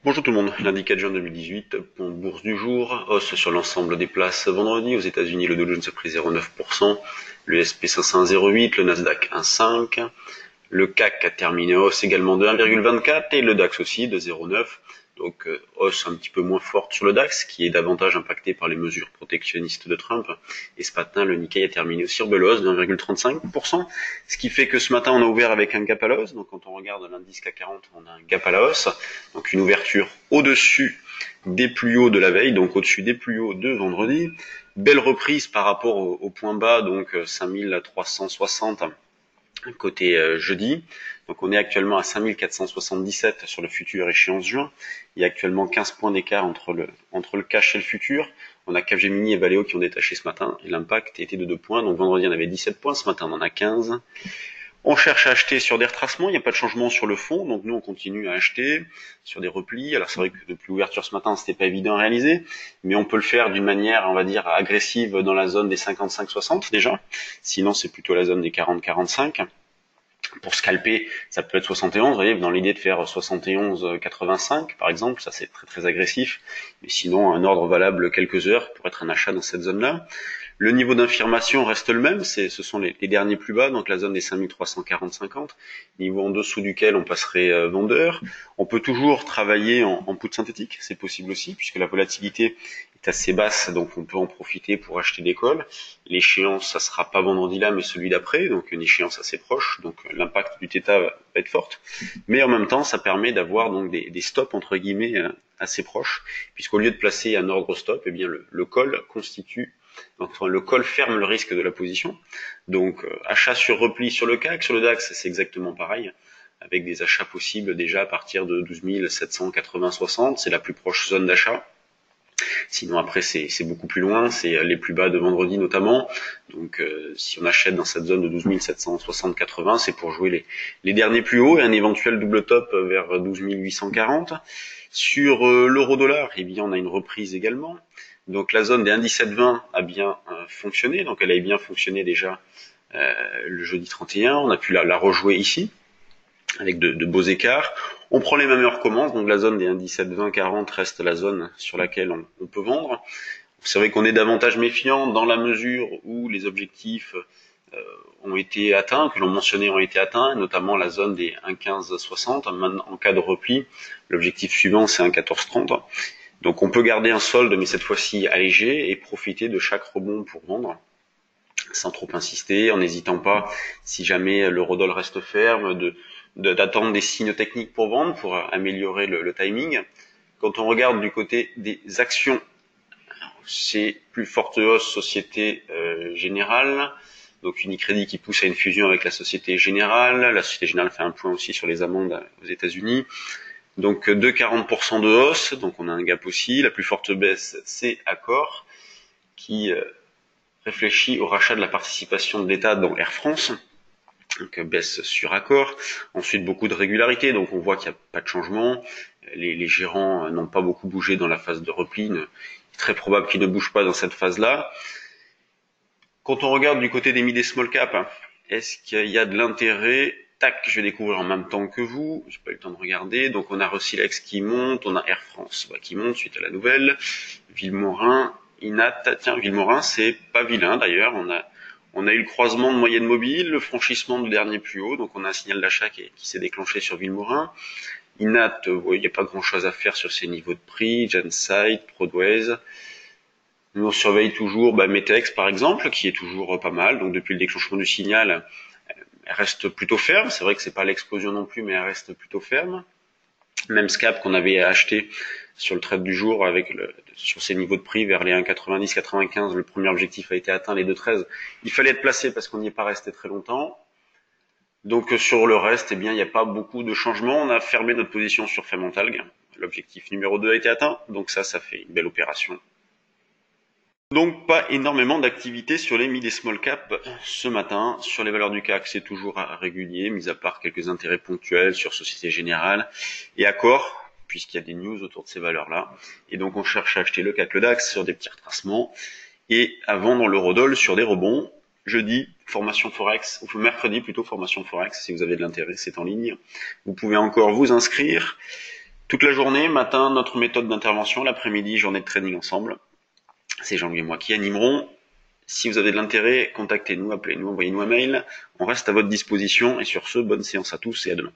Bonjour tout le monde, lundi 4 juin 2018, point bourse du jour, hausse sur l'ensemble des places vendredi. Aux États-Unis, le Dow Jones a pris 0,9%, le S&P 500 0,8%, le Nasdaq 1,5%, le CAC a terminé hausse également de 1,24% et le DAX aussi de 0,9%. Donc hausse un petit peu moins forte sur le DAX qui est davantage impacté par les mesures protectionnistes de Trump. Et ce matin, le Nikkei a terminé aussi en belle hausse de 1,35%, ce qui fait que ce matin on a ouvert avec un gap à la hausse. Donc quand on regarde l'indice CAC 40, on a un gap à la hausse, donc une ouverture au-dessus des plus hauts de la veille, donc au-dessus des plus hauts de vendredi. Belle reprise par rapport au point bas, donc 5360 côté jeudi. Donc on est actuellement à 5477 sur le futur échéance juin. Il y a actuellement 15 points d'écart entre le cash et le futur. On a Capgemini et Valeo qui ont détaché ce matin et l'impact était de 2 points. Donc vendredi on avait 17 points, ce matin on en a 15. On cherche à acheter sur des retracements, il n'y a pas de changement sur le fond, donc nous on continue à acheter sur des replis. Alors c'est vrai que depuis l'ouverture ce matin, c'était pas évident à réaliser, mais on peut le faire d'une manière, on va dire, agressive dans la zone des 55-60 déjà. Sinon c'est plutôt la zone des 40-45. Pour scalper, ça peut être 71, vous voyez, dans l'idée de faire 71,85 par exemple, ça c'est très très agressif, mais sinon un ordre valable quelques heures pour être un achat dans cette zone-là. Le niveau d'infirmation reste le même, ce sont les derniers plus bas, donc la zone des 5340-50, niveau en dessous duquel on passerait vendeur. On peut toujours travailler en put synthétique, c'est possible aussi, puisque la volatilité est assez basse, donc on peut en profiter pour acheter des calls. L'échéance, ça sera pas vendredi là, mais celui d'après, donc une échéance assez proche, donc l'impact du θ va être forte. Mais en même temps, ça permet d'avoir donc des stops entre guillemets assez proches, puisqu'au lieu de placer un ordre stop, eh bien le call constitue, enfin, le call ferme le risque de la position. Donc achat sur repli sur le CAC, sur le DAX, c'est exactement pareil, avec des achats possibles déjà à partir de 12 780-60, c'est la plus proche zone d'achat. Sinon après c'est beaucoup plus loin, c'est les plus bas de vendredi notamment. Donc si on achète dans cette zone de 12 760-80, c'est pour jouer les derniers plus hauts et un éventuel double top vers 12 840. Sur l'euro-dollar, eh bien on a une reprise également. Donc la zone des 1,1720 a bien fonctionné, donc elle a bien fonctionné déjà le jeudi 31. On a pu la rejouer ici avec de beaux écarts. On prend les mêmes heures commence, donc la zone des 1,17, 20, 40 reste la zone sur laquelle on peut vendre. C'est vrai qu'on est davantage méfiant dans la mesure où les objectifs ont été atteints, que l'on mentionnait ont été atteints, notamment la zone des 1,1560. En cas de repli, l'objectif suivant c'est 1,1430. Donc on peut garder un solde, mais cette fois-ci allégé, et profiter de chaque rebond pour vendre, sans trop insister, en n'hésitant pas, si jamais l'eurodoll reste ferme, d'attendre des signes techniques pour vendre, pour améliorer le timing. Quand on regarde du côté des actions, c'est plus forte hausse Société Générale, donc Unicredit qui pousse à une fusion avec la Société Générale. La Société Générale fait un point aussi sur les amendes aux États-Unis. Donc 2,40% de hausse, donc on a un gap aussi. La plus forte baisse, c'est Accor, qui réfléchit au rachat de la participation de l'État dans Air France. Donc baisse sur Accor. Ensuite beaucoup de régularité, donc on voit qu'il n'y a pas de changement. Les gérants n'ont pas beaucoup bougé dans la phase de repli. Il est très probable qu'ils ne bougent pas dans cette phase-là. Quand on regarde du côté des mid et small cap, est-ce qu'il y a de l'intérêt? Tac, je vais découvrir en même temps que vous. J'ai pas eu le temps de regarder. Donc on a Rosilex qui monte, on a Air France qui monte suite à la nouvelle. Villemorin, Inat. Tiens, Villemorin, c'est pas vilain d'ailleurs. On a eu le croisement de moyenne mobile, le franchissement du dernier plus haut. Donc on a un signal d'achat qui s'est déclenché sur Villemorin. Inat, il n'y a pas grand chose à faire sur ces niveaux de prix. Gensight, Prodways. Nous on surveille toujours Metex par exemple, qui est toujours pas mal. Donc depuis le déclenchement du signal, elle reste plutôt ferme. C'est vrai que c'est pas l'explosion non plus, mais elle reste plutôt ferme. Même Scap qu'on avait acheté sur le trade du jour sur ces niveaux de prix vers les 1,90-95, le premier objectif a été atteint, les 2,13. Il fallait être placé parce qu'on n'y est pas resté très longtemps. Donc sur le reste, eh bien, il n'y a pas beaucoup de changements. On a fermé notre position sur Fermentalg. L'objectif numéro 2 a été atteint, donc ça fait une belle opération. Donc pas énormément d'activité sur les mid et small cap ce matin. Sur les valeurs du CAC, c'est toujours régulier, mis à part quelques intérêts ponctuels sur Société Générale et Accor, puisqu'il y a des news autour de ces valeurs-là. Et donc on cherche à acheter le CAC, le DAX sur des petits retracements et à vendre l'eurodoll sur des rebonds. Jeudi, formation Forex, ou mercredi plutôt, formation Forex, si vous avez de l'intérêt, c'est en ligne. Vous pouvez encore vous inscrire. Toute la journée, matin, notre méthode d'intervention, l'après-midi, journée de trading ensemble. C'est Jean-Louis et moi qui animerons. Si vous avez de l'intérêt, contactez-nous, appelez-nous, envoyez-nous un mail. On reste à votre disposition et sur ce, bonne séance à tous et à demain.